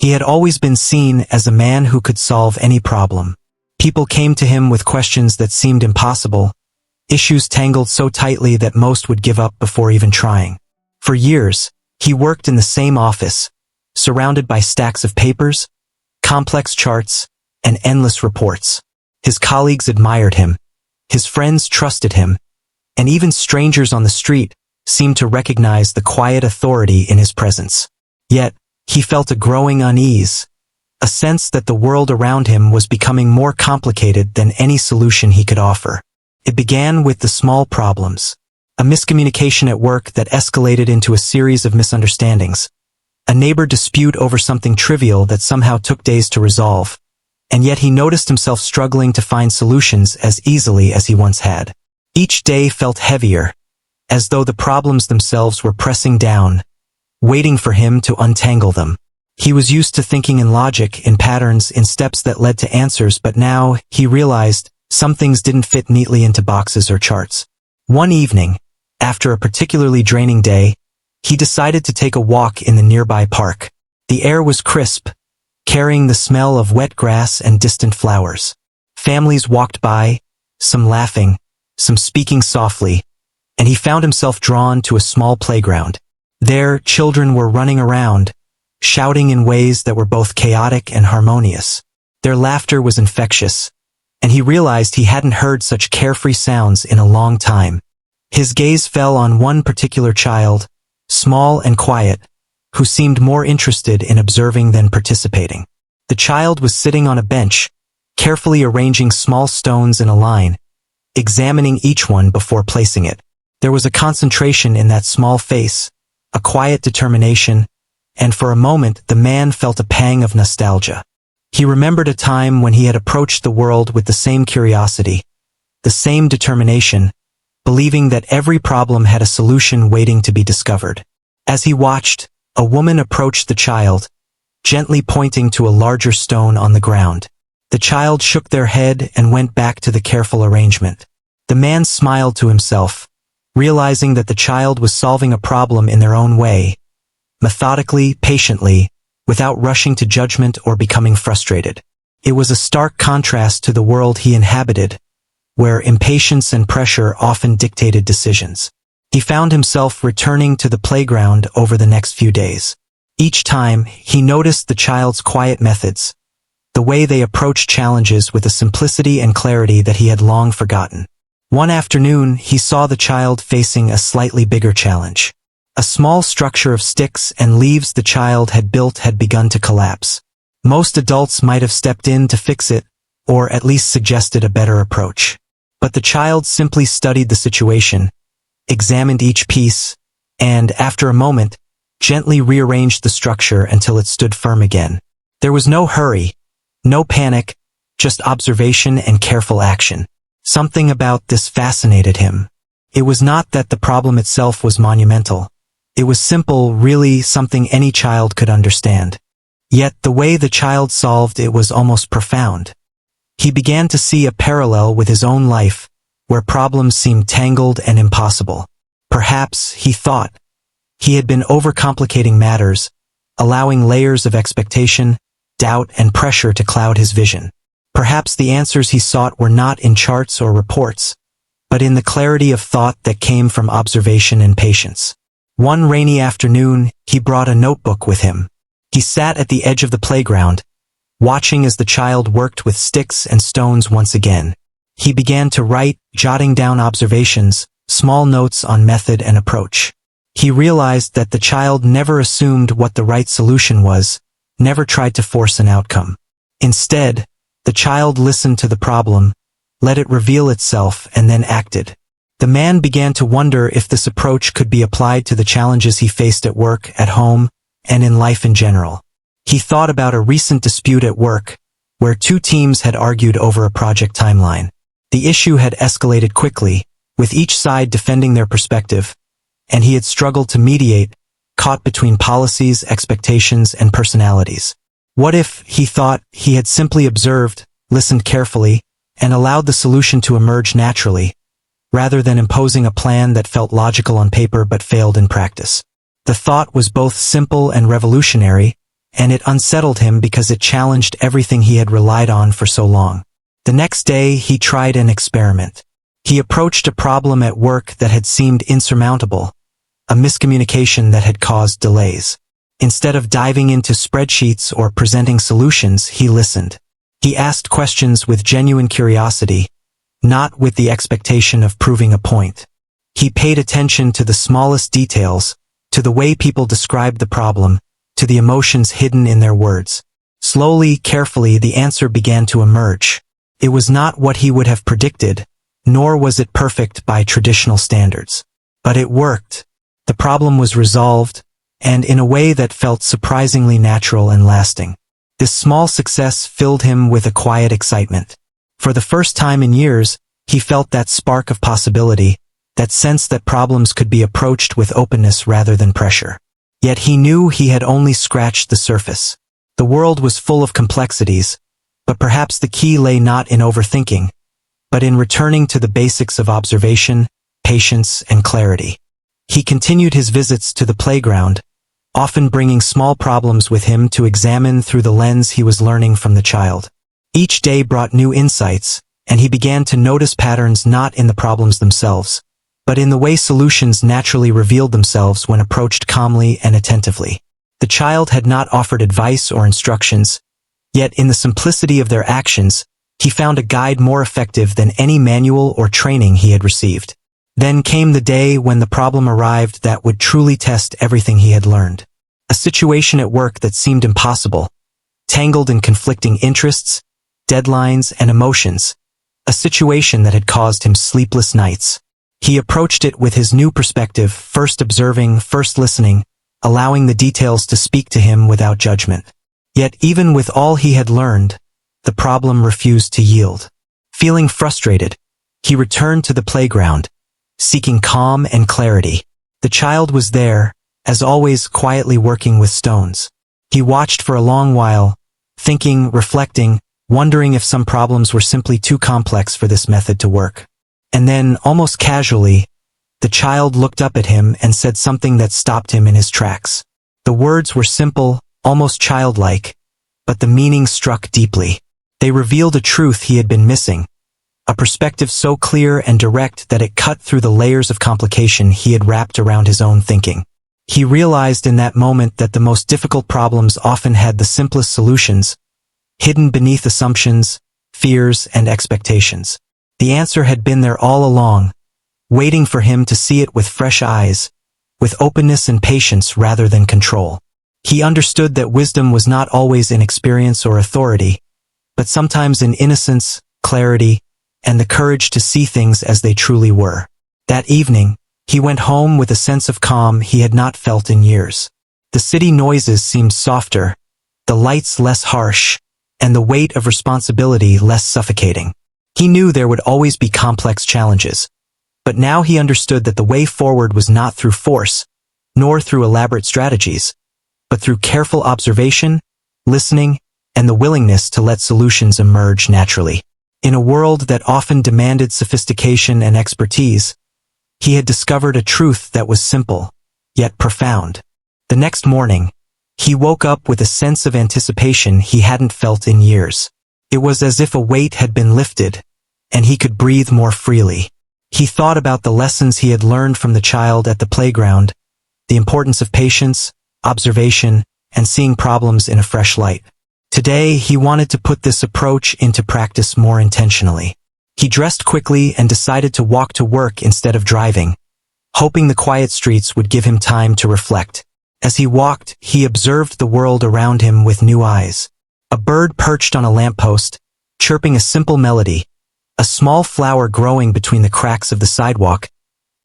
He had always been seen as a man who could solve any problem. People came to him with questions that seemed impossible, issues tangled so tightly that most would give up before even trying. For years, he worked in the same office, surrounded by stacks of papers, complex charts, and endless reports. His colleagues admired him, his friends trusted him, and even strangers on the street seemed to recognize the quiet authority in his presence. Yet, he felt a growing unease, a sense that the world around him was becoming more complicated than any solution he could offer. It began with the small problems, a miscommunication at work that escalated into a series of misunderstandings, a neighbor dispute over something trivial that somehow took days to resolve, and yet he noticed himself struggling to find solutions as easily as he once had. Each day felt heavier, as though the problems themselves were pressing down, waiting for him to untangle them. He was used to thinking in logic, in patterns, in steps that led to answers, but now he realized some things didn't fit neatly into boxes or charts. One evening, after a particularly draining day, he decided to take a walk in the nearby park. The air was crisp, carrying the smell of wet grass and distant flowers. Families walked by, some laughing, some speaking softly, and he found himself drawn to a small playground. There, children were running around, shouting in ways that were both chaotic and harmonious. Their laughter was infectious, and he realized he hadn't heard such carefree sounds in a long time. His gaze fell on one particular child, small and quiet, who seemed more interested in observing than participating. The child was sitting on a bench, carefully arranging small stones in a line, examining each one before placing it. There was a concentration in that small face, a quiet determination, and for a moment the man felt a pang of nostalgia. He remembered a time when he had approached the world with the same curiosity, the same determination, believing that every problem had a solution waiting to be discovered. As he watched, a woman approached the child, gently pointing to a larger stone on the ground. The child shook their head and went back to the careful arrangement. The man smiled to himself, realizing that the child was solving a problem in their own way, methodically, patiently, without rushing to judgment or becoming frustrated. It was a stark contrast to the world he inhabited, where impatience and pressure often dictated decisions. He found himself returning to the playground over the next few days. Each time, he noticed the child's quiet methods, the way they approached challenges with a simplicity and clarity that he had long forgotten. One afternoon, he saw the child facing a slightly bigger challenge. A small structure of sticks and leaves the child had built had begun to collapse. Most adults might have stepped in to fix it, or at least suggested a better approach. But the child simply studied the situation, examined each piece, and, after a moment, gently rearranged the structure until it stood firm again. There was no hurry, no panic, just observation and careful action. Something about this fascinated him. It was not that the problem itself was monumental. It was simple, really something any child could understand. Yet the way the child solved it was almost profound. He began to see a parallel with his own life, where problems seemed tangled and impossible. Perhaps, he thought, he had been overcomplicating matters, allowing layers of expectation, doubt, and pressure to cloud his vision. Perhaps the answers he sought were not in charts or reports, but in the clarity of thought that came from observation and patience. One rainy afternoon, he brought a notebook with him. He sat at the edge of the playground, watching as the child worked with sticks and stones once again. He began to write, jotting down observations, small notes on method and approach. He realized that the child never assumed what the right solution was, never tried to force an outcome. Instead, the child listened to the problem, let it reveal itself, and then acted. The man began to wonder if this approach could be applied to the challenges he faced at work, at home, and in life in general. He thought about a recent dispute at work, where two teams had argued over a project timeline. The issue had escalated quickly, with each side defending their perspective, and he had struggled to mediate, caught between policies, expectations, and personalities. What if, he thought, he had simply observed, listened carefully, and allowed the solution to emerge naturally, rather than imposing a plan that felt logical on paper but failed in practice? The thought was both simple and revolutionary, and it unsettled him because it challenged everything he had relied on for so long. The next day, he tried an experiment. He approached a problem at work that had seemed insurmountable, a miscommunication that had caused delays. Instead of diving into spreadsheets or presenting solutions, he listened. He asked questions with genuine curiosity, not with the expectation of proving a point. He paid attention to the smallest details, to the way people described the problem, to the emotions hidden in their words. Slowly, carefully, the answer began to emerge. It was not what he would have predicted, nor was it perfect by traditional standards. But it worked. The problem was resolved, and in a way that felt surprisingly natural and lasting. This small success filled him with a quiet excitement. For the first time in years, he felt that spark of possibility, that sense that problems could be approached with openness rather than pressure. Yet he knew he had only scratched the surface. The world was full of complexities, but perhaps the key lay not in overthinking, but in returning to the basics of observation, patience, and clarity. He continued his visits to the playground, often bringing small problems with him to examine through the lens he was learning from the child. Each day brought new insights, and he began to notice patterns not in the problems themselves, but in the way solutions naturally revealed themselves when approached calmly and attentively. The child had not offered advice or instructions, yet in the simplicity of their actions, he found a guide more effective than any manual or training he had received. Then came the day when the problem arrived that would truly test everything he had learned. A situation at work that seemed impossible, tangled in conflicting interests, deadlines, and emotions. A situation that had caused him sleepless nights. He approached it with his new perspective, first observing, first listening, allowing the details to speak to him without judgment. Yet even with all he had learned, the problem refused to yield. Feeling frustrated, he returned to the playground, seeking calm and clarity. The child was there, as always, quietly working with stones. He watched for a long while, thinking, reflecting, wondering if some problems were simply too complex for this method to work. And then, almost casually, the child looked up at him and said something that stopped him in his tracks. The words were simple, almost childlike, but the meaning struck deeply. They revealed a truth he had been missing, a perspective so clear and direct that it cut through the layers of complication he had wrapped around his own thinking. He realized in that moment that the most difficult problems often had the simplest solutions, hidden beneath assumptions, fears, and expectations. The answer had been there all along, waiting for him to see it with fresh eyes, with openness and patience rather than control. He understood that wisdom was not always in experience or authority, but sometimes in innocence, clarity, and the courage to see things as they truly were. That evening, he went home with a sense of calm he had not felt in years. The city noises seemed softer, the lights less harsh, and the weight of responsibility less suffocating. He knew there would always be complex challenges, but now he understood that the way forward was not through force, nor through elaborate strategies, but through careful observation, listening, and the willingness to let solutions emerge naturally. In a world that often demanded sophistication and expertise, he had discovered a truth that was simple, yet profound. The next morning, he woke up with a sense of anticipation he hadn't felt in years. It was as if a weight had been lifted, and he could breathe more freely. He thought about the lessons he had learned from the child at the playground, the importance of patience, observation, and seeing problems in a fresh light. Today, he wanted to put this approach into practice more intentionally. He dressed quickly and decided to walk to work instead of driving, hoping the quiet streets would give him time to reflect. As he walked, he observed the world around him with new eyes. A bird perched on a lamppost, chirping a simple melody, a small flower growing between the cracks of the sidewalk,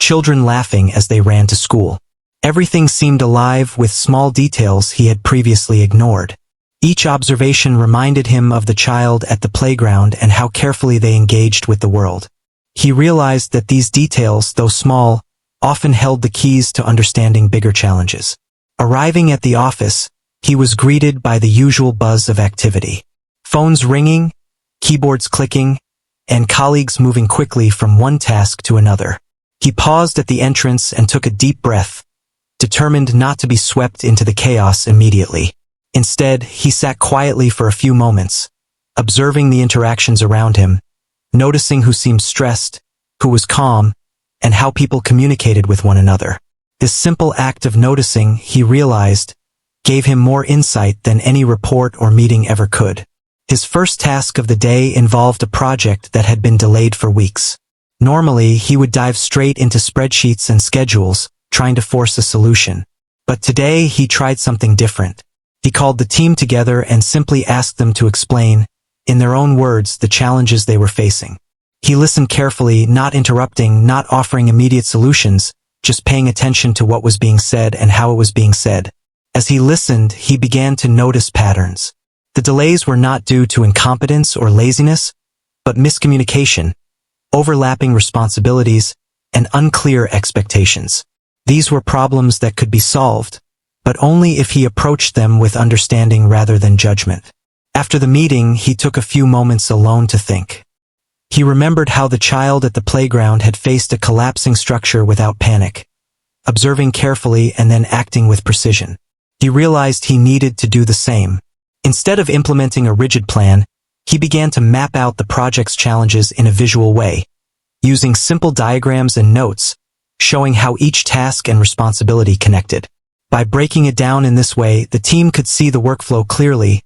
children laughing as they ran to school. Everything seemed alive with small details he had previously ignored. Each observation reminded him of the child at the playground and how carefully they engaged with the world. He realized that these details, though small, often held the keys to understanding bigger challenges. Arriving at the office, he was greeted by the usual buzz of activity. Phones ringing, keyboards clicking, and colleagues moving quickly from one task to another. He paused at the entrance and took a deep breath, determined not to be swept into the chaos immediately. Instead, he sat quietly for a few moments, observing the interactions around him, noticing who seemed stressed, who was calm, and how people communicated with one another. This simple act of noticing, he realized, gave him more insight than any report or meeting ever could. His first task of the day involved a project that had been delayed for weeks. Normally, he would dive straight into spreadsheets and schedules, trying to force a solution. But today, he tried something different. He called the team together and simply asked them to explain, in their own words, the challenges they were facing. He listened carefully, not interrupting, not offering immediate solutions, just paying attention to what was being said and how it was being said. As he listened, he began to notice patterns. The delays were not due to incompetence or laziness, but miscommunication, overlapping responsibilities, and unclear expectations. These were problems that could be solved, but only if he approached them with understanding rather than judgment. After the meeting, he took a few moments alone to think. He remembered how the child at the playground had faced a collapsing structure without panic, observing carefully and then acting with precision. He realized he needed to do the same. Instead of implementing a rigid plan, he began to map out the project's challenges in a visual way, using simple diagrams and notes, showing how each task and responsibility connected. By breaking it down in this way, the team could see the workflow clearly,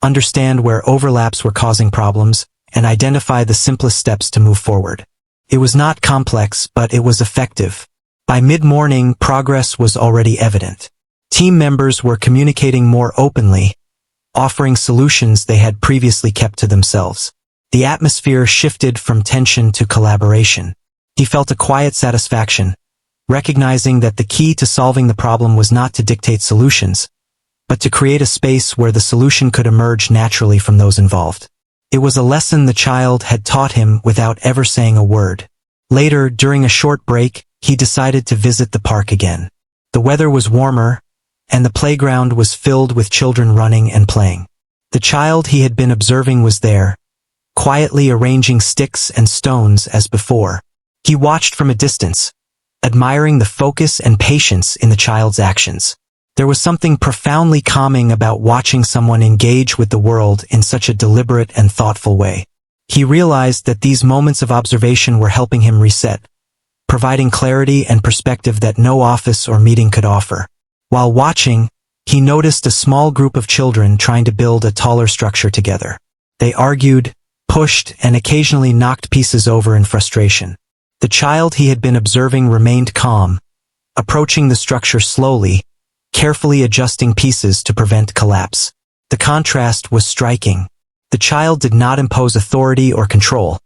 understand where overlaps were causing problems, and identify the simplest steps to move forward. It was not complex, but it was effective. By mid-morning, progress was already evident. Team members were communicating more openly, offering solutions they had previously kept to themselves. The atmosphere shifted from tension to collaboration. He felt a quiet satisfaction, recognizing that the key to solving the problem was not to dictate solutions, but to create a space where the solution could emerge naturally from those involved. It was a lesson the child had taught him without ever saying a word. Later, during a short break, he decided to visit the park again. The weather was warmer, and the playground was filled with children running and playing. The child he had been observing was there, quietly arranging sticks and stones as before. He watched from a distance, admiring the focus and patience in the child's actions. There was something profoundly calming about watching someone engage with the world in such a deliberate and thoughtful way. He realized that these moments of observation were helping him reset, providing clarity and perspective that no office or meeting could offer. While watching, he noticed a small group of children trying to build a taller structure together. They argued, pushed, and occasionally knocked pieces over in frustration. The child he had been observing remained calm, approaching the structure slowly, carefully adjusting pieces to prevent collapse. The contrast was striking. The child did not impose authority or control.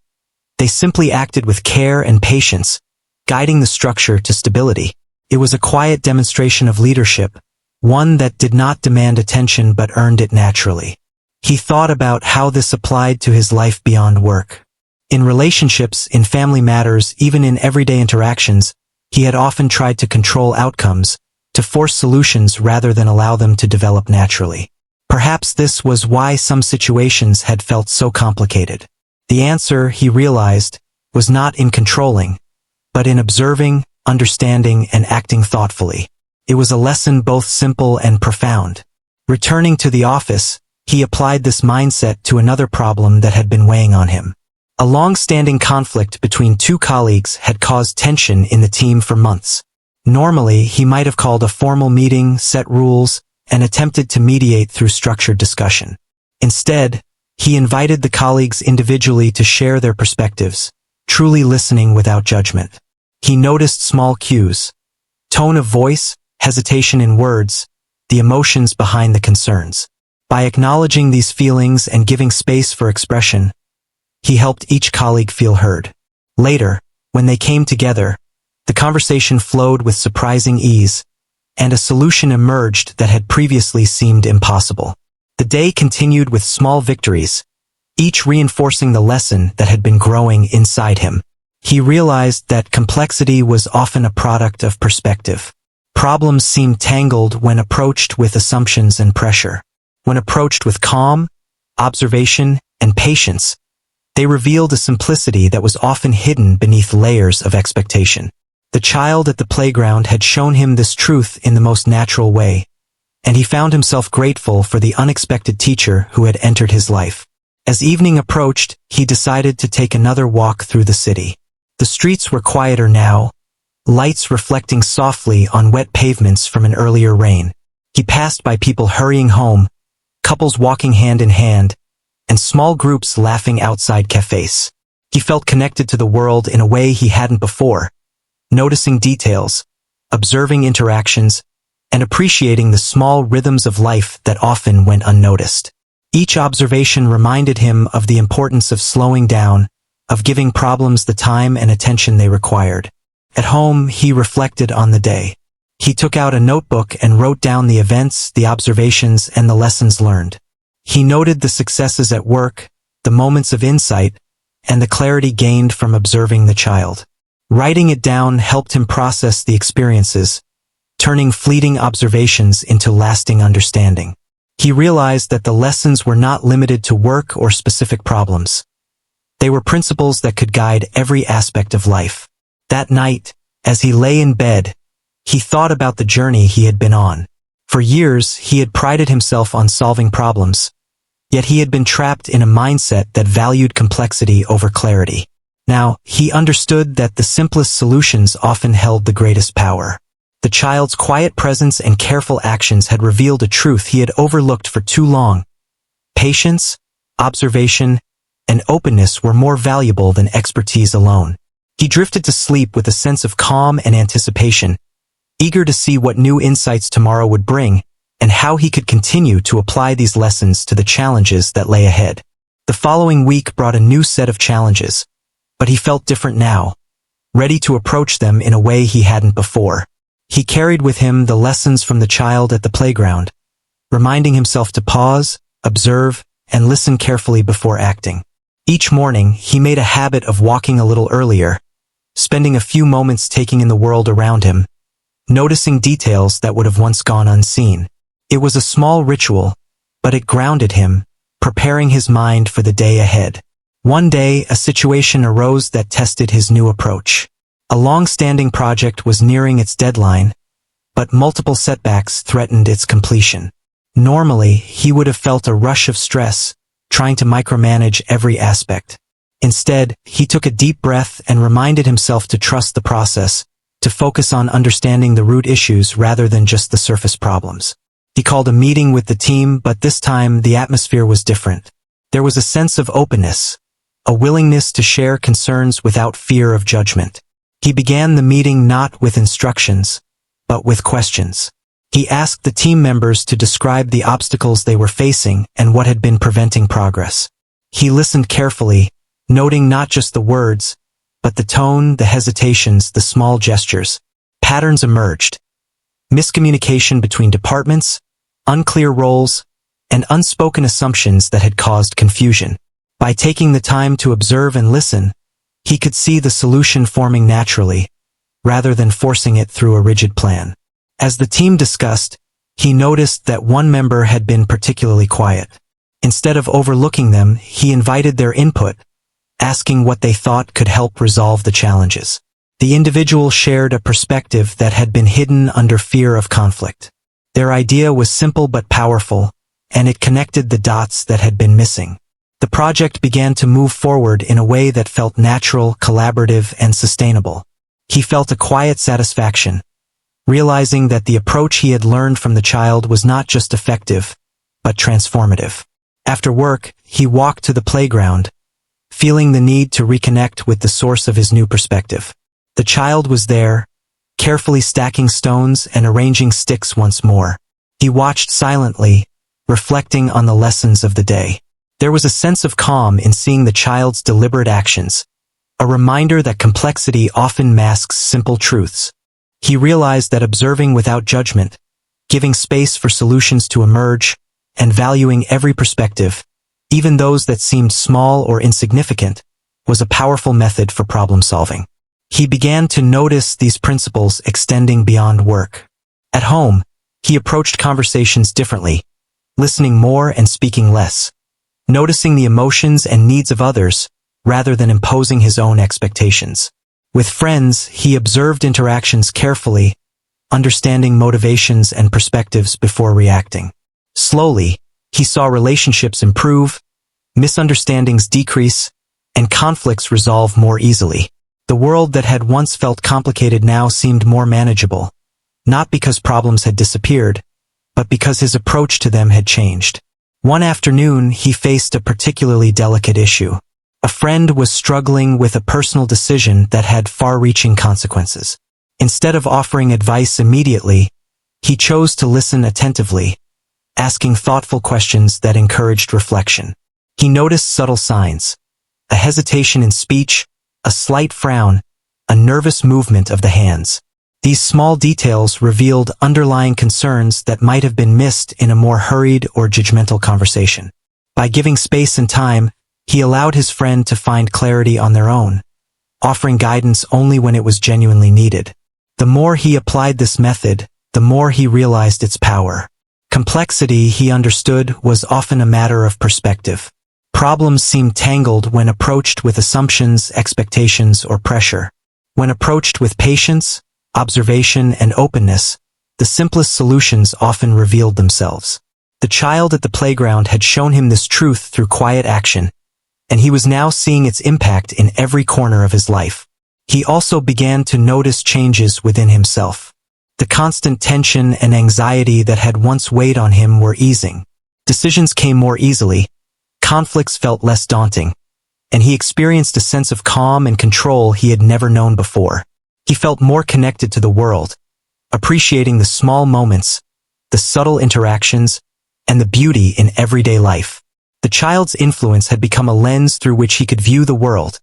They simply acted with care and patience, guiding the structure to stability. It was a quiet demonstration of leadership, one that did not demand attention but earned it naturally. He thought about how this applied to his life beyond work. In relationships, in family matters, even in everyday interactions, he had often tried to control outcomes, to force solutions rather than allow them to develop naturally. Perhaps this was why some situations had felt so complicated. The answer, he realized, was not in controlling, but in observing, understanding, and acting thoughtfully. It was a lesson both simple and profound. Returning to the office, he applied this mindset to another problem that had been weighing on him. A long-standing conflict between two colleagues had caused tension in the team for months. Normally, he might have called a formal meeting, set rules, and attempted to mediate through structured discussion. Instead, he invited the colleagues individually to share their perspectives, truly listening without judgment. He noticed small cues, tone of voice, hesitation in words, the emotions behind the concerns. By acknowledging these feelings and giving space for expression, he helped each colleague feel heard. Later, when they came together, the conversation flowed with surprising ease, and a solution emerged that had previously seemed impossible. The day continued with small victories, each reinforcing the lesson that had been growing inside him. He realized that complexity was often a product of perspective. Problems seemed tangled when approached with assumptions and pressure. When approached with calm, observation, and patience, they revealed a simplicity that was often hidden beneath layers of expectation. The child at the playground had shown him this truth in the most natural way, and he found himself grateful for the unexpected teacher who had entered his life. As evening approached, he decided to take another walk through the city. The streets were quieter now, lights reflecting softly on wet pavements from an earlier rain. He passed by people hurrying home, couples walking hand in hand, and small groups laughing outside cafes. He felt connected to the world in a way he hadn't before, noticing details, observing interactions, and appreciating the small rhythms of life that often went unnoticed. Each observation reminded him of the importance of slowing down, of giving problems the time and attention they required. At home, he reflected on the day. He took out a notebook and wrote down the events, the observations, and the lessons learned. He noted the successes at work, the moments of insight, and the clarity gained from observing the child. Writing it down helped him process the experiences, turning fleeting observations into lasting understanding. He realized that the lessons were not limited to work or specific problems. They were principles that could guide every aspect of life. That night, as he lay in bed, he thought about the journey he had been on. For years, he had prided himself on solving problems, yet he had been trapped in a mindset that valued complexity over clarity. Now, he understood that the simplest solutions often held the greatest power. The child's quiet presence and careful actions had revealed a truth he had overlooked for too long. Patience, observation, and openness were more valuable than expertise alone. He drifted to sleep with a sense of calm and anticipation, eager to see what new insights tomorrow would bring, and how he could continue to apply these lessons to the challenges that lay ahead. The following week brought a new set of challenges, but he felt different now, ready to approach them in a way he hadn't before. He carried with him the lessons from the child at the playground, reminding himself to pause, observe, and listen carefully before acting. Each morning, he made a habit of walking a little earlier, spending a few moments taking in the world around him, noticing details that would have once gone unseen. It was a small ritual, but it grounded him, preparing his mind for the day ahead. One day, a situation arose that tested his new approach. A long-standing project was nearing its deadline, but multiple setbacks threatened its completion. Normally, he would have felt a rush of stress, trying to micromanage every aspect. Instead, he took a deep breath and reminded himself to trust the process, to focus on understanding the root issues rather than just the surface problems. He called a meeting with the team, but this time the atmosphere was different. There was a sense of openness, a willingness to share concerns without fear of judgment. He began the meeting not with instructions, but with questions. He asked the team members to describe the obstacles they were facing and what had been preventing progress. He listened carefully, noting not just the words, but the tone, the hesitations, the small gestures. Patterns emerged. Miscommunication between departments, unclear roles, and unspoken assumptions that had caused confusion. By taking the time to observe and listen, he could see the solution forming naturally, rather than forcing it through a rigid plan. As the team discussed, he noticed that one member had been particularly quiet. Instead of overlooking them, he invited their input, asking what they thought could help resolve the challenges. The individual shared a perspective that had been hidden under fear of conflict. Their idea was simple but powerful, and it connected the dots that had been missing. The project began to move forward in a way that felt natural, collaborative, and sustainable. He felt a quiet satisfaction, realizing that the approach he had learned from the child was not just effective, but transformative. After work, he walked to the playground, feeling the need to reconnect with the source of his new perspective. The child was there, carefully stacking stones and arranging sticks once more. He watched silently, reflecting on the lessons of the day. There was a sense of calm in seeing the child's deliberate actions, a reminder that complexity often masks simple truths. He realized that observing without judgment, giving space for solutions to emerge, and valuing every perspective, even those that seemed small or insignificant, was a powerful method for problem solving. He began to notice these principles extending beyond work. At home, he approached conversations differently, listening more and speaking less, noticing the emotions and needs of others rather than imposing his own expectations. With friends, he observed interactions carefully, understanding motivations and perspectives before reacting. Slowly, he saw relationships improve, misunderstandings decrease, and conflicts resolve more easily. The world that had once felt complicated now seemed more manageable, not because problems had disappeared, but because his approach to them had changed. One afternoon, he faced a particularly delicate issue. A friend was struggling with a personal decision that had far-reaching consequences. Instead of offering advice immediately, he chose to listen attentively, asking thoughtful questions that encouraged reflection. He noticed subtle signs: a hesitation in speech, a slight frown, a nervous movement of the hands. These small details revealed underlying concerns that might have been missed in a more hurried or judgmental conversation. By giving space and time, he allowed his friend to find clarity on their own, offering guidance only when it was genuinely needed. The more he applied this method, the more he realized its power. Complexity, he understood, was often a matter of perspective. Problems seemed tangled when approached with assumptions, expectations, or pressure. When approached with patience, observation, and openness, the simplest solutions often revealed themselves. The child at the playground had shown him this truth through quiet action, and he was now seeing its impact in every corner of his life. He also began to notice changes within himself. The constant tension and anxiety that had once weighed on him were easing. Decisions came more easily, conflicts felt less daunting, and he experienced a sense of calm and control he had never known before. He felt more connected to the world, appreciating the small moments, the subtle interactions, and the beauty in everyday life. The child's influence had become a lens through which he could view the world,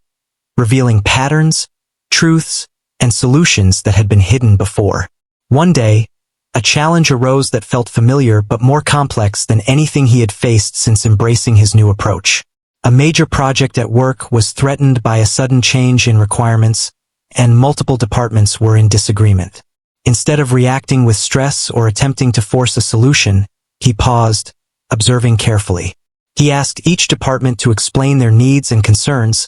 revealing patterns, truths, and solutions that had been hidden before. One day, a challenge arose that felt familiar but more complex than anything he had faced since embracing his new approach. A major project at work was threatened by a sudden change in requirements, and multiple departments were in disagreement. Instead of reacting with stress or attempting to force a solution, he paused, observing carefully. He asked each department to explain their needs and concerns,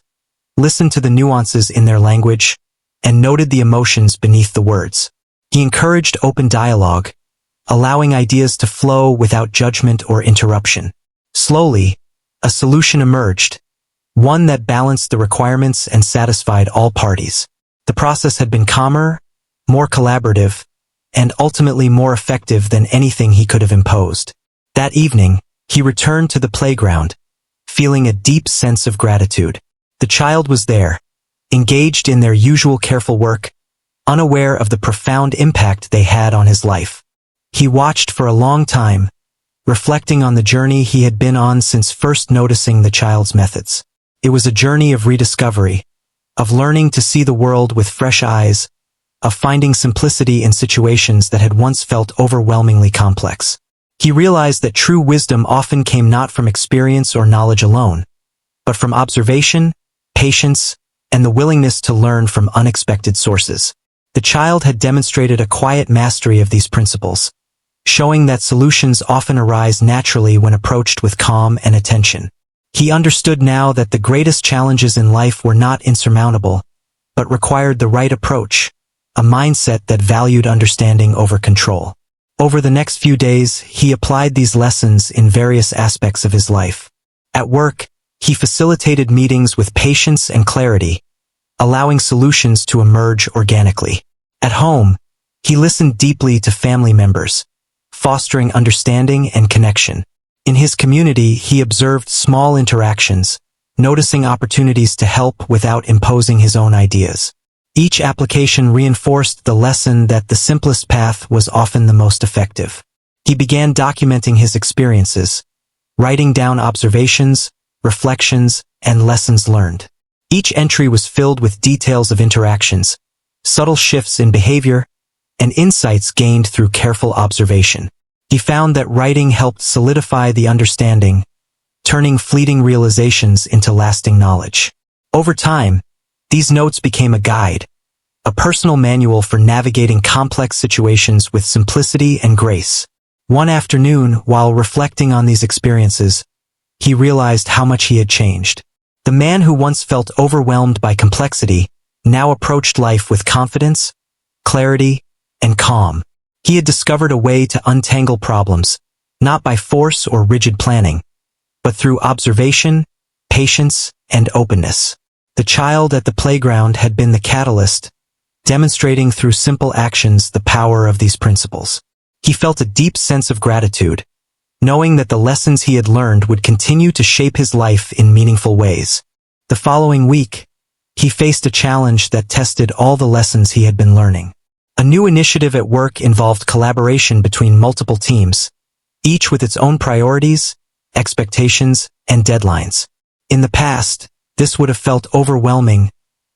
listened to the nuances in their language, and noted the emotions beneath the words. He encouraged open dialogue, allowing ideas to flow without judgment or interruption. Slowly, a solution emerged, one that balanced the requirements and satisfied all parties. The process had been calmer, more collaborative, and ultimately more effective than anything he could have imposed. That evening, he returned to the playground, feeling a deep sense of gratitude. The child was there, engaged in their usual careful work, unaware of the profound impact they had on his life. He watched for a long time, reflecting on the journey he had been on since first noticing the child's methods. It was a journey of rediscovery, of learning to see the world with fresh eyes, of finding simplicity in situations that had once felt overwhelmingly complex. He realized that true wisdom often came not from experience or knowledge alone, but from observation, patience, and the willingness to learn from unexpected sources. The child had demonstrated a quiet mastery of these principles, showing that solutions often arise naturally when approached with calm and attention. He understood now that the greatest challenges in life were not insurmountable, but required the right approach, a mindset that valued understanding over control. Over the next few days, he applied these lessons in various aspects of his life. At work, he facilitated meetings with patience and clarity, allowing solutions to emerge organically. At home, he listened deeply to family members, fostering understanding and connection. In his community, he observed small interactions, noticing opportunities to help without imposing his own ideas. Each application reinforced the lesson that the simplest path was often the most effective. He began documenting his experiences, writing down observations, reflections, and lessons learned. Each entry was filled with details of interactions, subtle shifts in behavior, and insights gained through careful observation. He found that writing helped solidify the understanding, turning fleeting realizations into lasting knowledge. Over time, these notes became a guide, a personal manual for navigating complex situations with simplicity and grace. One afternoon, while reflecting on these experiences, he realized how much he had changed. The man who once felt overwhelmed by complexity now approached life with confidence, clarity, and calm. He had discovered a way to untangle problems, not by force or rigid planning, but through observation, patience, and openness. The child at the playground had been the catalyst, demonstrating through simple actions the power of these principles. He felt a deep sense of gratitude, knowing that the lessons he had learned would continue to shape his life in meaningful ways. The following week, he faced a challenge that tested all the lessons he had been learning. A new initiative at work involved collaboration between multiple teams, each with its own priorities, expectations, and deadlines. In the past, this would have felt overwhelming,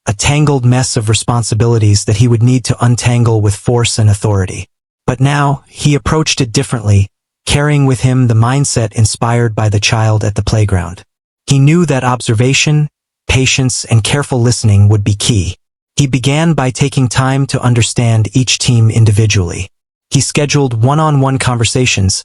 a tangled mess of responsibilities that he would need to untangle with force and authority. But now, he approached it differently, carrying with him the mindset inspired by the child at the playground. He knew that observation, patience, and careful listening would be key. He began by taking time to understand each team individually. He scheduled one-on-one conversations,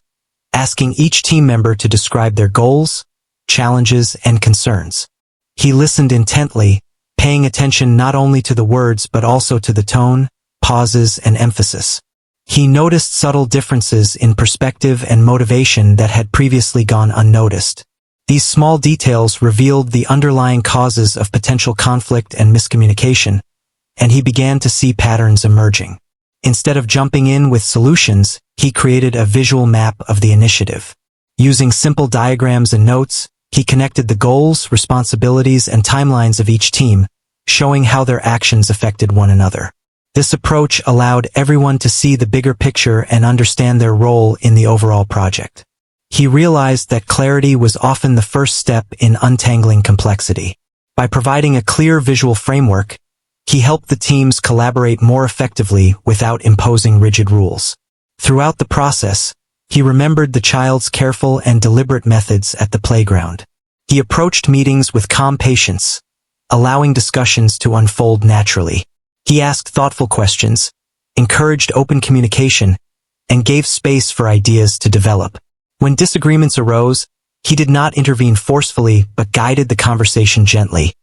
asking each team member to describe their goals, challenges, and concerns. He listened intently, paying attention not only to the words but also to the tone, pauses, and emphasis. He noticed subtle differences in perspective and motivation that had previously gone unnoticed. These small details revealed the underlying causes of potential conflict and miscommunication, and he began to see patterns emerging. Instead of jumping in with solutions, he created a visual map of the initiative. Using simple diagrams and notes, he connected the goals, responsibilities, and timelines of each team, showing how their actions affected one another. This approach allowed everyone to see the bigger picture and understand their role in the overall project. He realized that clarity was often the first step in untangling complexity. By providing a clear visual framework, he helped the teams collaborate more effectively without imposing rigid rules. Throughout the process, he remembered the child's careful and deliberate methods at the playground. He approached meetings with calm patience, allowing discussions to unfold naturally. He asked thoughtful questions, encouraged open communication, and gave space for ideas to develop. When disagreements arose, he did not intervene forcefully but guided the conversation gently,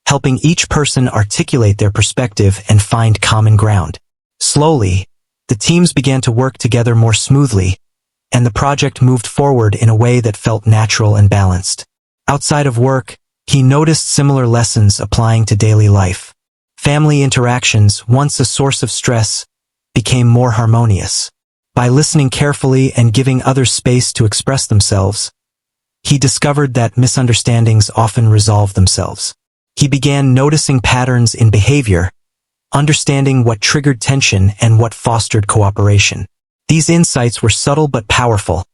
helping each person articulate their perspective and find common ground. Slowly, the teams began to work together more smoothly, and the project moved forward in a way that felt natural and balanced. Outside of work, he noticed similar lessons applying to daily life. Family interactions, once a source of stress, became more harmonious. By listening carefully and giving others space to express themselves, he discovered that misunderstandings often resolve themselves. He began noticing patterns in behavior, understanding what triggered tension and what fostered cooperation. These insights were subtle but powerful,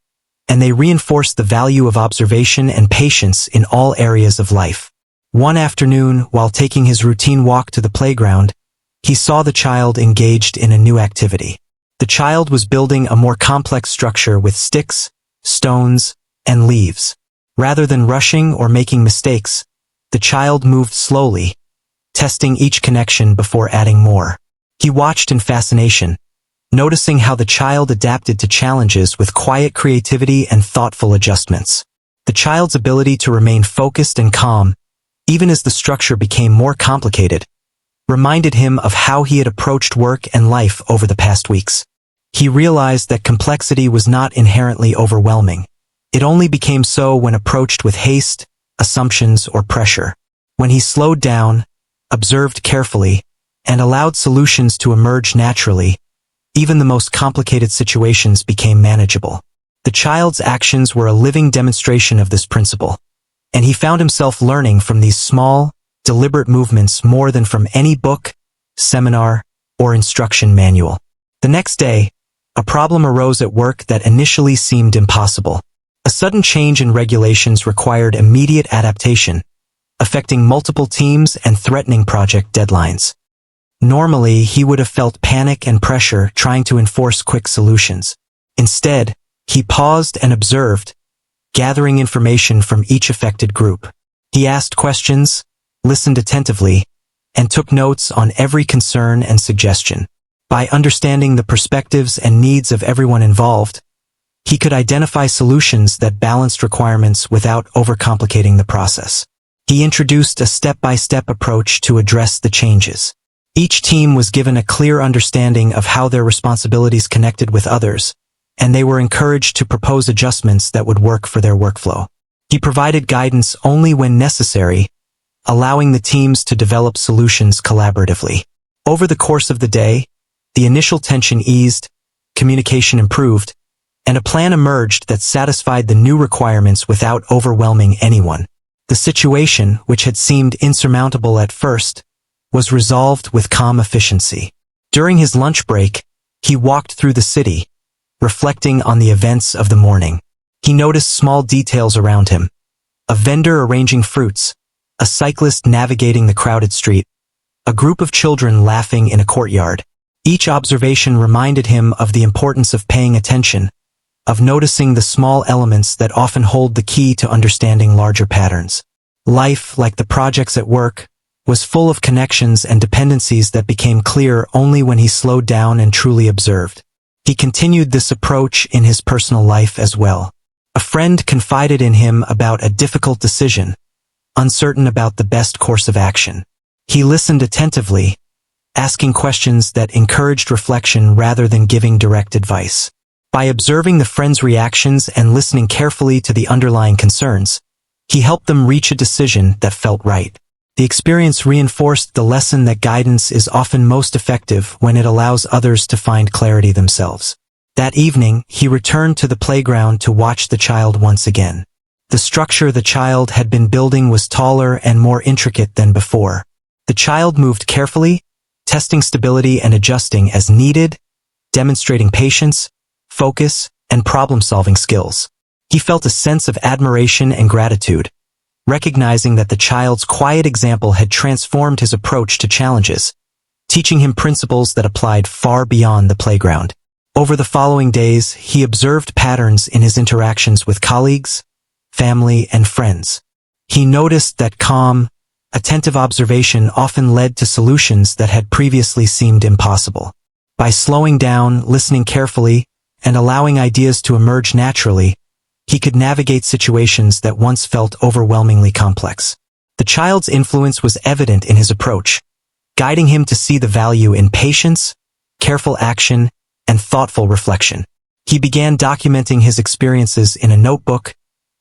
and they reinforced the value of observation and patience in all areas of life. One afternoon, while taking his routine walk to the playground, he saw the child engaged in a new activity. The child was building a more complex structure with sticks, stones, and leaves. Rather than rushing or making mistakes, the child moved slowly, testing each connection before adding more. He watched in fascination, noticing how the child adapted to challenges with quiet creativity and thoughtful adjustments. The child's ability to remain focused and calm, even as the structure became more complicated, reminded him of how he had approached work and life over the past weeks. He realized that complexity was not inherently overwhelming. It only became so when approached with haste, assumptions, or pressure. When he slowed down, observed carefully, and allowed solutions to emerge naturally, even the most complicated situations became manageable. The child's actions were a living demonstration of this principle, and he found himself learning from these small, deliberate movements more than from any book, seminar, or instruction manual. The next day, a problem arose at work that initially seemed impossible. A sudden change in regulations required immediate adaptation, affecting multiple teams and threatening project deadlines. Normally, he would have felt panic and pressure trying to enforce quick solutions. Instead, he paused and observed, gathering information from each affected group. He asked questions, listened attentively, and took notes on every concern and suggestion. By understanding the perspectives and needs of everyone involved, he could identify solutions that balanced requirements without overcomplicating the process. He introduced a step-by-step approach to address the changes. Each team was given a clear understanding of how their responsibilities connected with others, and they were encouraged to propose adjustments that would work for their workflow. He provided guidance only when necessary, allowing the teams to develop solutions collaboratively. Over the course of the day, the initial tension eased, communication improved, and a plan emerged that satisfied the new requirements without overwhelming anyone. The situation, which had seemed insurmountable at first, was resolved with calm efficiency. During his lunch break, he walked through the city, reflecting on the events of the morning. He noticed small details around him: a vendor arranging fruits, a cyclist navigating the crowded street, a group of children laughing in a courtyard. Each observation reminded him of the importance of paying attention, of noticing the small elements that often hold the key to understanding larger patterns. Life, like the projects at work, was full of connections and dependencies that became clear only when he slowed down and truly observed. He continued this approach in his personal life as well. A friend confided in him about a difficult decision, uncertain about the best course of action. He listened attentively, asking questions that encouraged reflection rather than giving direct advice. By observing the friend's reactions and listening carefully to the underlying concerns, he helped them reach a decision that felt right. The experience reinforced the lesson that guidance is often most effective when it allows others to find clarity themselves. That evening, he returned to the playground to watch the child once again. The structure the child had been building was taller and more intricate than before. The child moved carefully, testing stability and adjusting as needed, demonstrating patience, focus, and problem-solving skills. He felt a sense of admiration and gratitude, recognizing that the child's quiet example had transformed his approach to challenges, teaching him principles that applied far beyond the playground. Over the following days, he observed patterns in his interactions with colleagues, family, and friends. He noticed that calm, attentive observation often led to solutions that had previously seemed impossible. By slowing down, listening carefully, and allowing ideas to emerge naturally, he could navigate situations that once felt overwhelmingly complex. The child's influence was evident in his approach, guiding him to see the value in patience, careful action, and thoughtful reflection. He began documenting his experiences in a notebook,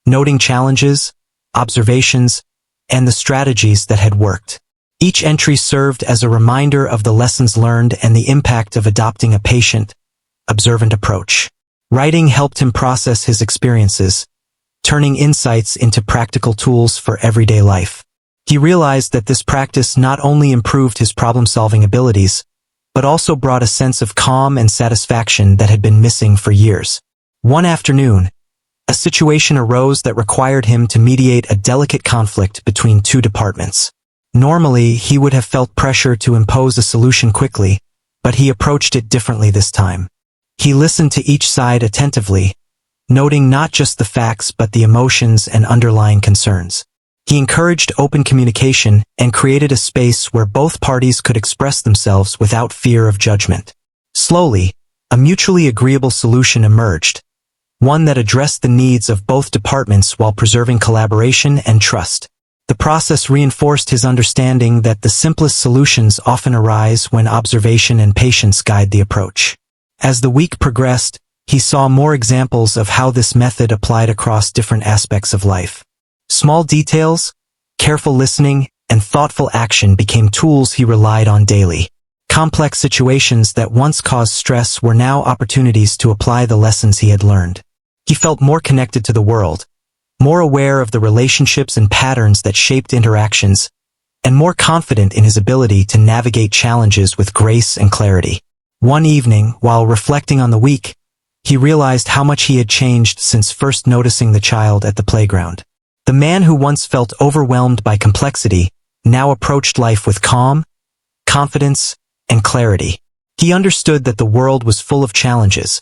noting challenges, observations, and the strategies that had worked. Each entry served as a reminder of the lessons learned and the impact of adopting a patient, observant approach. Writing helped him process his experiences, turning insights into practical tools for everyday life. He realized that this practice not only improved his problem-solving abilities, but also brought a sense of calm and satisfaction that had been missing for years. One afternoon, a situation arose that required him to mediate a delicate conflict between two departments. Normally, he would have felt pressure to impose a solution quickly, but he approached it differently this time. He listened to each side attentively, noting not just the facts but the emotions and underlying concerns. He encouraged open communication and created a space where both parties could express themselves without fear of judgment. Slowly, a mutually agreeable solution emerged, one that addressed the needs of both departments while preserving collaboration and trust. The process reinforced his understanding that the simplest solutions often arise when observation and patience guide the approach. As the week progressed, he saw more examples of how this method applied across different aspects of life. Small details, careful listening, and thoughtful action became tools he relied on daily. Complex situations that once caused stress were now opportunities to apply the lessons he had learned. He felt more connected to the world, more aware of the relationships and patterns that shaped interactions, and more confident in his ability to navigate challenges with grace and clarity. One evening, while reflecting on the week, he realized how much he had changed since first noticing the child at the playground. The man who once felt overwhelmed by complexity now approached life with calm, confidence, and clarity. He understood that the world was full of challenges,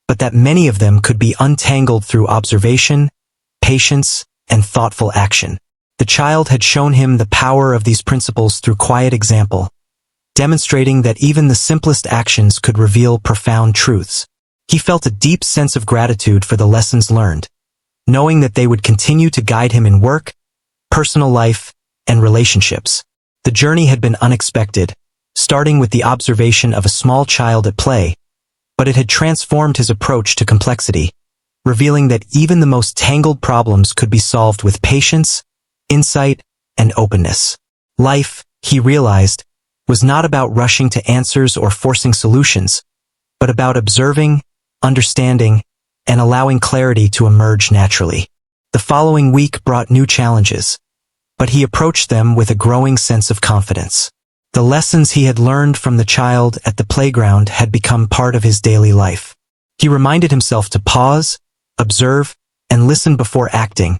but that many of them could be untangled through observation, patience, and thoughtful action. The child had shown him the power of these principles through quiet example, demonstrating that even the simplest actions could reveal profound truths. He felt a deep sense of gratitude for the lessons learned, knowing that they would continue to guide him in work, personal life, and relationships. The journey had been unexpected, starting with the observation of a small child at play, but it had transformed his approach to complexity, revealing that even the most tangled problems could be solved with patience, insight, and openness. Life, he realized, was not about rushing to answers or forcing solutions, but about observing, understanding, and allowing clarity to emerge naturally. The following week brought new challenges, but he approached them with a growing sense of confidence. The lessons he had learned from the child at the playground had become part of his daily life. He reminded himself to pause, observe, and listen before acting,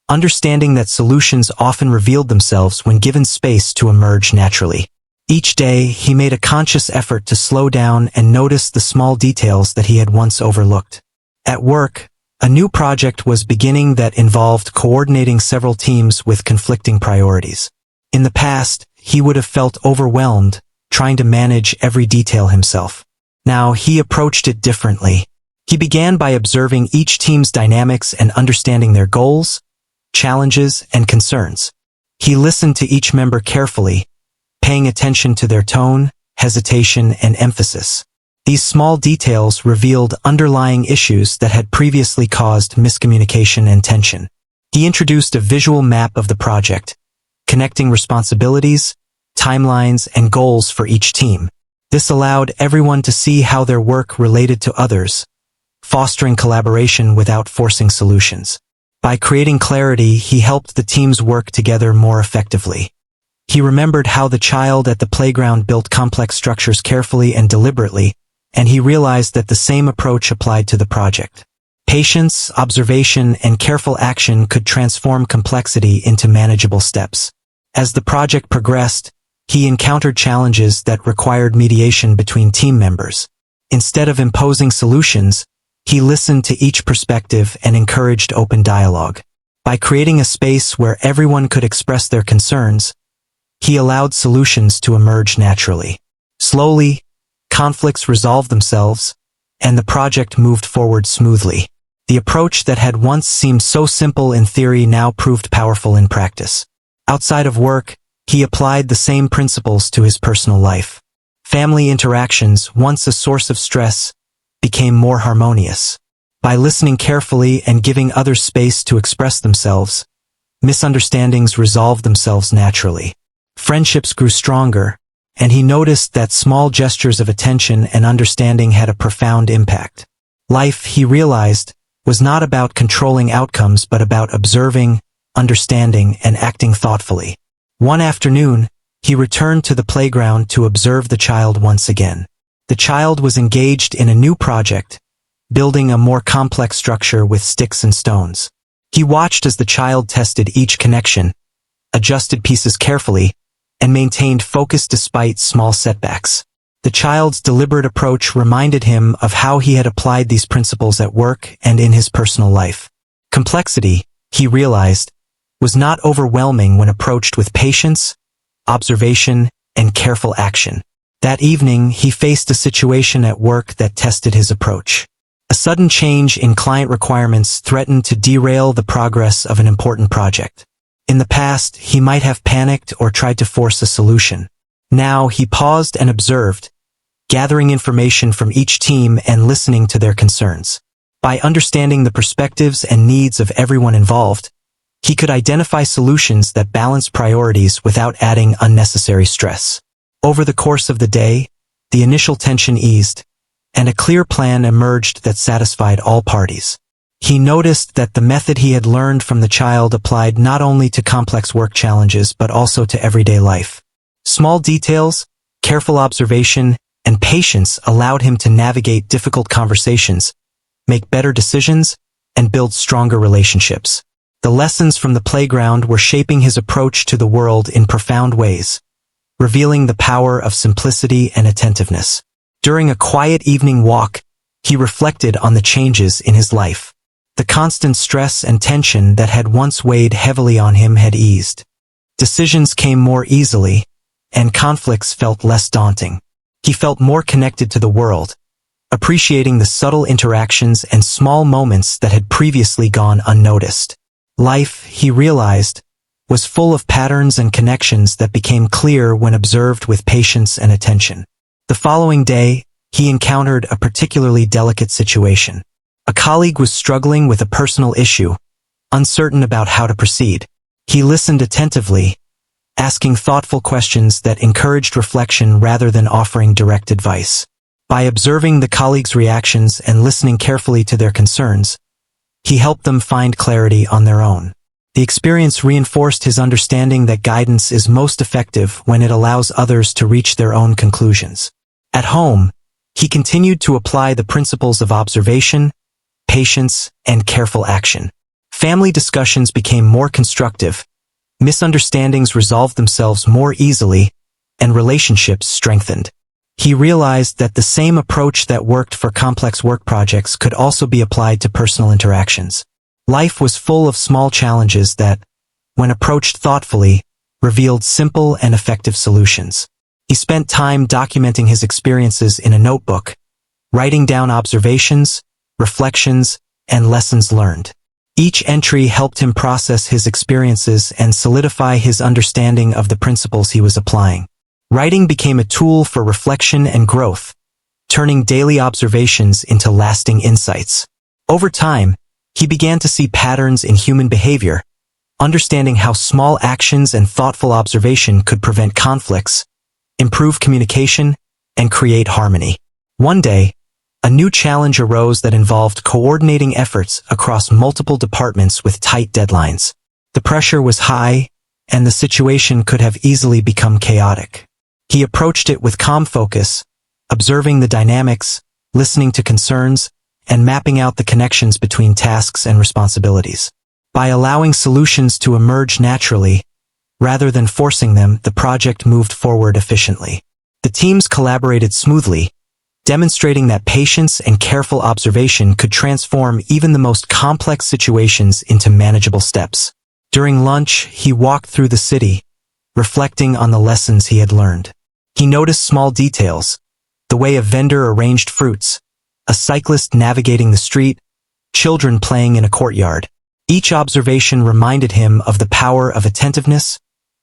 understanding that solutions often revealed themselves when given space to emerge naturally. Each day, he made a conscious effort to slow down and notice the small details that he had once overlooked. At work, a new project was beginning that involved coordinating several teams with conflicting priorities. In the past, he would have felt overwhelmed, trying to manage every detail himself. Now, he approached it differently. He began by observing each team's dynamics and understanding their goals, challenges, and concerns. He listened to each member carefully, paying attention to their tone, hesitation, and emphasis. These small details revealed underlying issues that had previously caused miscommunication and tension. He introduced a visual map of the project, connecting responsibilities, timelines, and goals for each team. This allowed everyone to see how their work related to others, fostering collaboration without forcing solutions. By creating clarity, he helped the teams work together more effectively. He remembered how the child at the playground built complex structures carefully and deliberately, and he realized that the same approach applied to the project. Patience, observation, and careful action could transform complexity into manageable steps. As the project progressed, he encountered challenges that required mediation between team members. Instead of imposing solutions, he listened to each perspective and encouraged open dialogue. By creating a space where everyone could express their concerns, he allowed solutions to emerge naturally. Slowly, conflicts resolved themselves, and the project moved forward smoothly. The approach that had once seemed so simple in theory now proved powerful in practice. Outside of work, he applied the same principles to his personal life. Family interactions, once a source of stress, became more harmonious. By listening carefully and giving others space to express themselves, misunderstandings resolved themselves naturally. Friendships grew stronger, and he noticed that small gestures of attention and understanding had a profound impact. Life, he realized, was not about controlling outcomes but about observing, understanding, and acting thoughtfully. One afternoon, he returned to the playground to observe the child once again. The child was engaged in a new project, building a more complex structure with sticks and stones. He watched as the child tested each connection, adjusted pieces carefully, and maintained focus despite small setbacks. The child's deliberate approach reminded him of how he had applied these principles at work and in his personal life. Complexity, he realized, was not overwhelming when approached with patience, observation, and careful action. That evening, he faced a situation at work that tested his approach. A sudden change in client requirements threatened to derail the progress of an important project. In the past, he might have panicked or tried to force a solution. Now, he paused and observed, gathering information from each team and listening to their concerns. By understanding the perspectives and needs of everyone involved, he could identify solutions that balanced priorities without adding unnecessary stress. Over the course of the day, the initial tension eased, and a clear plan emerged that satisfied all parties. He noticed that the method he had learned from the child applied not only to complex work challenges but also to everyday life. Small details, careful observation, and patience allowed him to navigate difficult conversations, make better decisions, and build stronger relationships. The lessons from the playground were shaping his approach to the world in profound ways, revealing the power of simplicity and attentiveness. During a quiet evening walk, he reflected on the changes in his life. The constant stress and tension that had once weighed heavily on him had eased. Decisions came more easily, and conflicts felt less daunting. He felt more connected to the world, appreciating the subtle interactions and small moments that had previously gone unnoticed. Life, he realized, was full of patterns and connections that became clear when observed with patience and attention. The following day, he encountered a particularly delicate situation. A colleague was struggling with a personal issue, uncertain about how to proceed. He listened attentively, asking thoughtful questions that encouraged reflection rather than offering direct advice. By observing the colleague's reactions and listening carefully to their concerns, he helped them find clarity on their own. The experience reinforced his understanding that guidance is most effective when it allows others to reach their own conclusions. At home, he continued to apply the principles of observation, patience, and careful action. Family discussions became more constructive, misunderstandings resolved themselves more easily, and relationships strengthened. He realized that the same approach that worked for complex work projects could also be applied to personal interactions. Life was full of small challenges that, when approached thoughtfully, revealed simple and effective solutions. He spent time documenting his experiences in a notebook, writing down observations, reflections, and lessons learned. Each entry helped him process his experiences and solidify his understanding of the principles he was applying. Writing became a tool for reflection and growth, turning daily observations into lasting insights. Over time, he began to see patterns in human behavior, understanding how small actions and thoughtful observation could prevent conflicts, improve communication, and create harmony. One day, a new challenge arose that involved coordinating efforts across multiple departments with tight deadlines. The pressure was high, and the situation could have easily become chaotic. He approached it with calm focus, observing the dynamics, listening to concerns, and mapping out the connections between tasks and responsibilities. By allowing solutions to emerge naturally, rather than forcing them, the project moved forward efficiently. The teams collaborated smoothly, demonstrating that patience and careful observation could transform even the most complex situations into manageable steps. During lunch, he walked through the city, reflecting on the lessons he had learned. He noticed small details, the way a vendor arranged fruits, a cyclist navigating the street, children playing in a courtyard. Each observation reminded him of the power of attentiveness,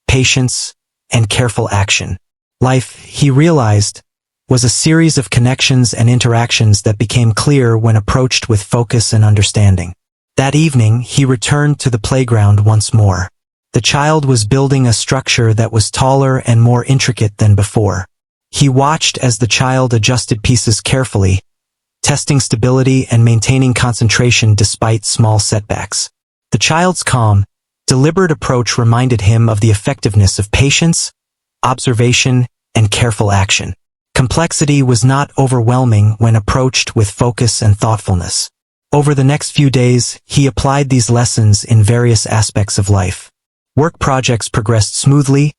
patience, and careful action. Life, he realized, was a series of connections and interactions that became clear when approached with focus and understanding. That evening, he returned to the playground once more. The child was building a structure that was taller and more intricate than before. He watched as the child adjusted pieces carefully, testing stability and maintaining concentration despite small setbacks. The child's calm, deliberate approach reminded him of the effectiveness of patience, observation, and careful action. Complexity was not overwhelming when approached with focus and thoughtfulness. Over the next few days, he applied these lessons in various aspects of life. Work projects progressed smoothly,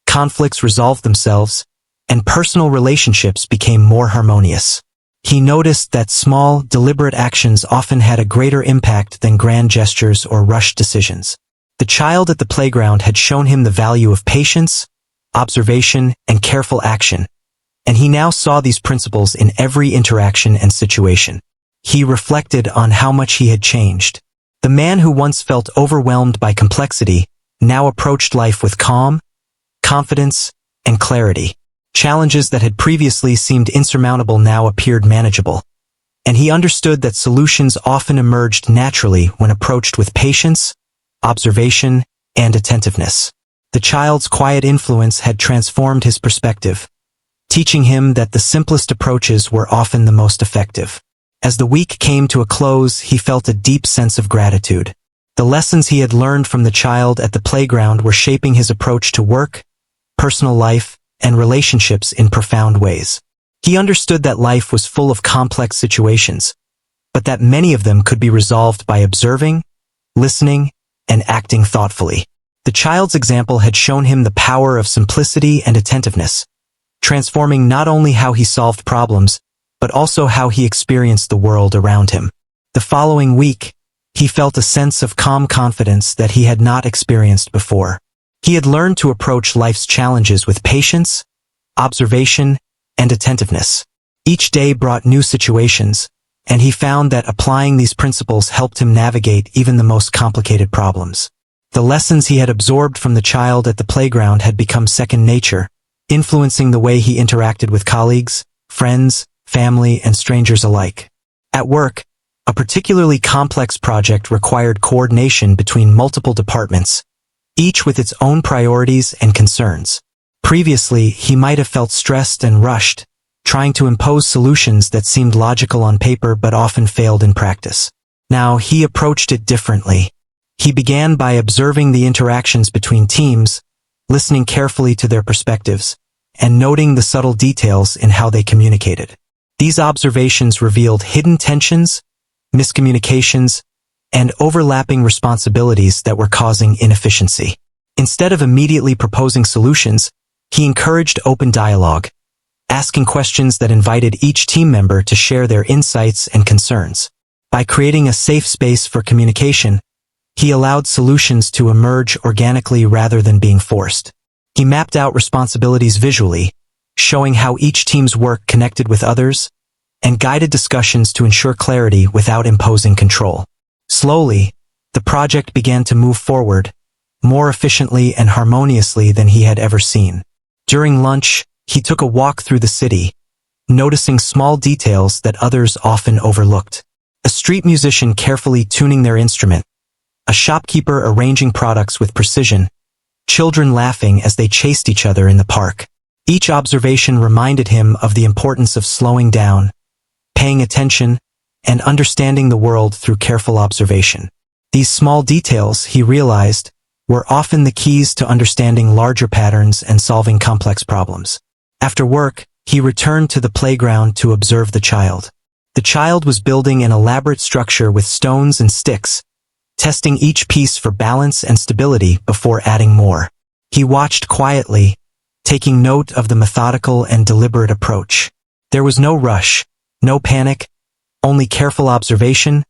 conflicts resolved themselves, and personal relationships became more harmonious. He noticed that small, deliberate actions often had a greater impact than grand gestures or rushed decisions. The child at the playground had shown him the value of patience, observation, and careful action, and he now saw these principles in every interaction and situation. He reflected on how much he had changed. The man who once felt overwhelmed by complexity now approached life with calm, confidence, and clarity. Challenges that had previously seemed insurmountable now appeared manageable, and he understood that solutions often emerged naturally when approached with patience, observation, and attentiveness. The child's quiet influence had transformed his perspective, teaching him that the simplest approaches were often the most effective. As the week came to a close, he felt a deep sense of gratitude. The lessons he had learned from the child at the playground were shaping his approach to work, personal life, and relationships in profound ways. He understood that life was full of complex situations, but that many of them could be resolved by observing, listening, and acting thoughtfully. The child's example had shown him the power of simplicity and attentiveness, transforming not only how he solved problems, but also how he experienced the world around him. The following week, he felt a sense of calm confidence that he had not experienced before. He had learned to approach life's challenges with patience, observation, and attentiveness. Each day brought new situations, and he found that applying these principles helped him navigate even the most complicated problems. The lessons he had absorbed from the child at the playground had become second nature, influencing the way he interacted with colleagues, friends, family, and strangers alike. At work, a particularly complex project required coordination between multiple departments, each with its own priorities and concerns. Previously, he might have felt stressed and rushed, trying to impose solutions that seemed logical on paper but often failed in practice. Now, he approached it differently. He began by observing the interactions between teams, listening carefully to their perspectives, and noting the subtle details in how they communicated. These observations revealed hidden tensions, miscommunications, and overlapping responsibilities that were causing inefficiency. Instead of immediately proposing solutions, he encouraged open dialogue, asking questions that invited each team member to share their insights and concerns. By creating a safe space for communication, he allowed solutions to emerge organically rather than being forced. He mapped out responsibilities visually, showing how each team's work connected with others, and guided discussions to ensure clarity without imposing control. Slowly, the project began to move forward, more efficiently and harmoniously than he had ever seen. During lunch, he took a walk through the city, noticing small details that others often overlooked. A street musician carefully tuning their instrument, a shopkeeper arranging products with precision, children laughing as they chased each other in the park. Each observation reminded him of the importance of slowing down, paying attention, and understanding the world through careful observation. These small details, he realized, were often the keys to understanding larger patterns and solving complex problems. After work, he returned to the playground to observe the child. The child was building an elaborate structure with stones and sticks, testing each piece for balance and stability before adding more. He watched quietly, taking note of the methodical and deliberate approach. There was no rush, no panic, only careful observation,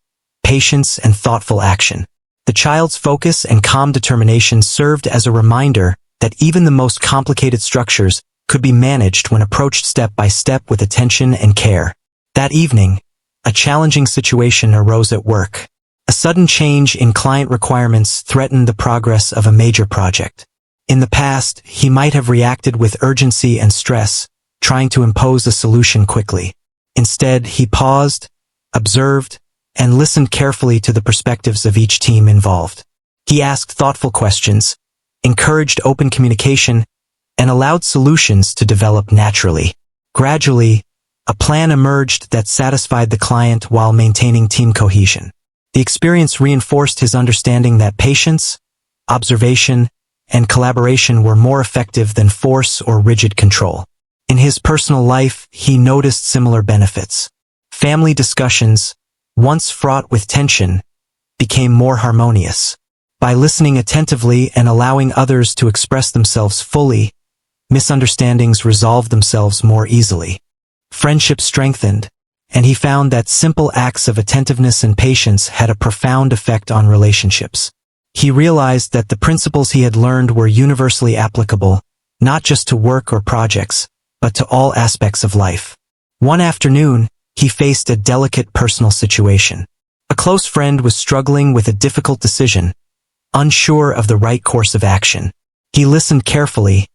patience, and thoughtful action. The child's focus and calm determination served as a reminder that even the most complicated structures could be managed when approached step by step with attention and care. That evening, a challenging situation arose at work. A sudden change in client requirements threatened the progress of a major project. In the past, he might have reacted with urgency and stress, trying to impose a solution quickly. Instead, he paused, observed, and listened carefully to the perspectives of each team involved. He asked thoughtful questions, encouraged open communication, and allowed solutions to develop naturally. Gradually, a plan emerged that satisfied the client while maintaining team cohesion. The experience reinforced his understanding that patience, observation, and collaboration were more effective than force or rigid control. In his personal life, he noticed similar benefits. Family discussions, once fraught with tension, became more harmonious. By listening attentively and allowing others to express themselves fully, misunderstandings resolved themselves more easily. Friendship strengthened, and he found that simple acts of attentiveness and patience had a profound effect on relationships. He realized that the principles he had learned were universally applicable, not just to work or projects, but to all aspects of life. One afternoon, he faced a delicate personal situation. A close friend was struggling with a difficult decision, unsure of the right course of action. He listened carefully,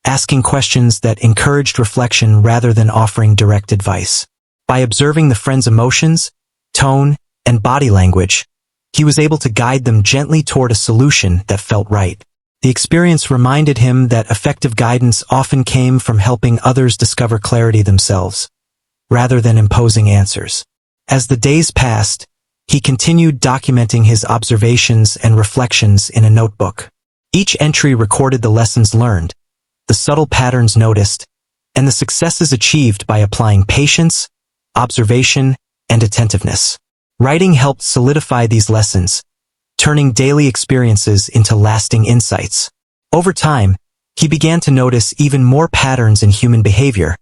asking questions that encouraged reflection rather than offering direct advice. By observing the friend's emotions, tone, and body language, he was able to guide them gently toward a solution that felt right. The experience reminded him that effective guidance often came from helping others discover clarity themselves, rather than imposing answers. As the days passed, he continued documenting his observations and reflections in a notebook. Each entry recorded the lessons learned, the subtle patterns noticed, and the successes achieved by applying patience, observation, and attentiveness. Writing helped solidify these lessons, turning daily experiences into lasting insights. Over time, he began to notice even more patterns in human behavior,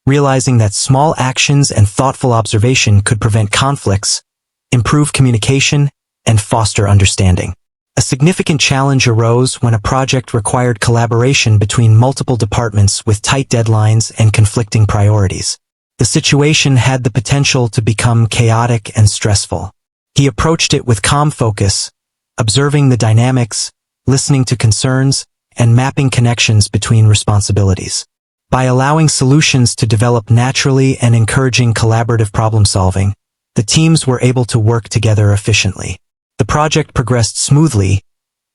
realizing that small actions and thoughtful observation could prevent conflicts, improve communication, and foster understanding. A significant challenge arose when a project required collaboration between multiple departments with tight deadlines and conflicting priorities. The situation had the potential to become chaotic and stressful. He approached it with calm focus, observing the dynamics, listening to concerns, and mapping connections between responsibilities. By allowing solutions to develop naturally and encouraging collaborative problem-solving, the teams were able to work together efficiently. The project progressed smoothly,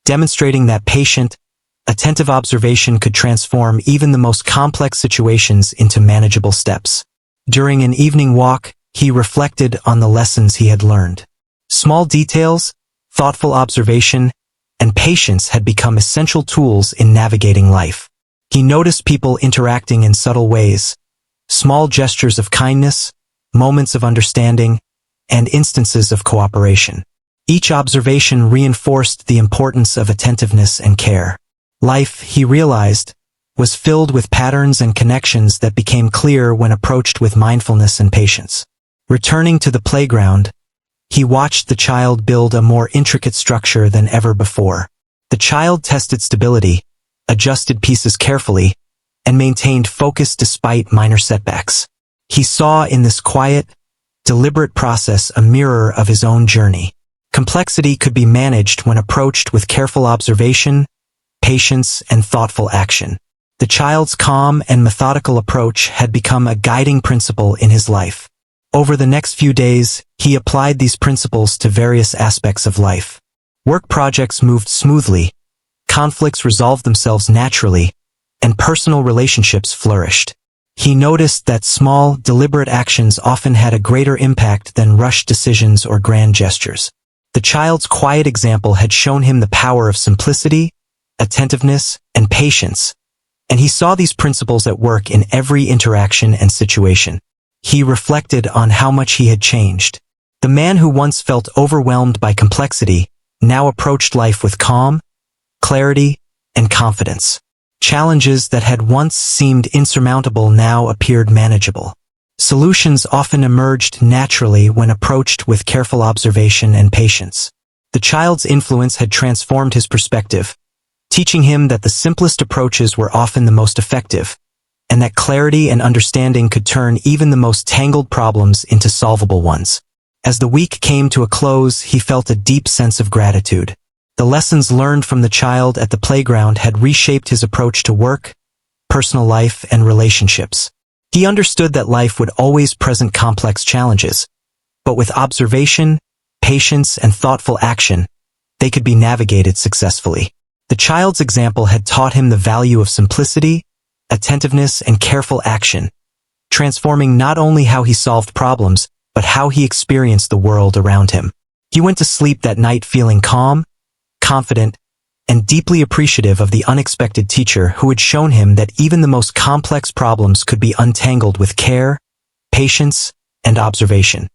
demonstrating that patient, attentive observation could transform even the most complex situations into manageable steps. During an evening walk, he reflected on the lessons he had learned. Small details, thoughtful observation, and patience had become essential tools in navigating life. He noticed people interacting in subtle ways, small gestures of kindness, moments of understanding, and instances of cooperation. Each observation reinforced the importance of attentiveness and care. Life, he realized, was filled with patterns and connections that became clear when approached with mindfulness and patience. Returning to the playground, he watched the child build a more intricate structure than ever before. The child tested stability, adjusted pieces carefully, and maintained focus despite minor setbacks. He saw in this quiet, deliberate process a mirror of his own journey. Complexity could be managed when approached with careful observation, patience, and thoughtful action. The child's calm and methodical approach had become a guiding principle in his life. Over the next few days, he applied these principles to various aspects of life. Work projects moved smoothly, conflicts resolved themselves naturally, and personal relationships flourished. He noticed that small, deliberate actions often had a greater impact than rushed decisions or grand gestures. The child's quiet example had shown him the power of simplicity, attentiveness, and patience, and he saw these principles at work in every interaction and situation. He reflected on how much he had changed. The man who once felt overwhelmed by complexity now approached life with calm, clarity, and confidence. Challenges that had once seemed insurmountable now appeared manageable. Solutions often emerged naturally when approached with careful observation and patience. The child's influence had transformed his perspective, teaching him that the simplest approaches were often the most effective, and that clarity and understanding could turn even the most tangled problems into solvable ones. As the week came to a close, he felt a deep sense of gratitude. The lessons learned from the child at the playground had reshaped his approach to work, personal life, and relationships. He understood that life would always present complex challenges, but with observation, patience, and thoughtful action, they could be navigated successfully. The child's example had taught him the value of simplicity, attentiveness, and careful action, transforming not only how he solved problems, but how he experienced the world around him. He went to sleep that night feeling calm, confident, and deeply appreciative of the unexpected teacher who had shown him that even the most complex problems could be untangled with care, patience, and observation.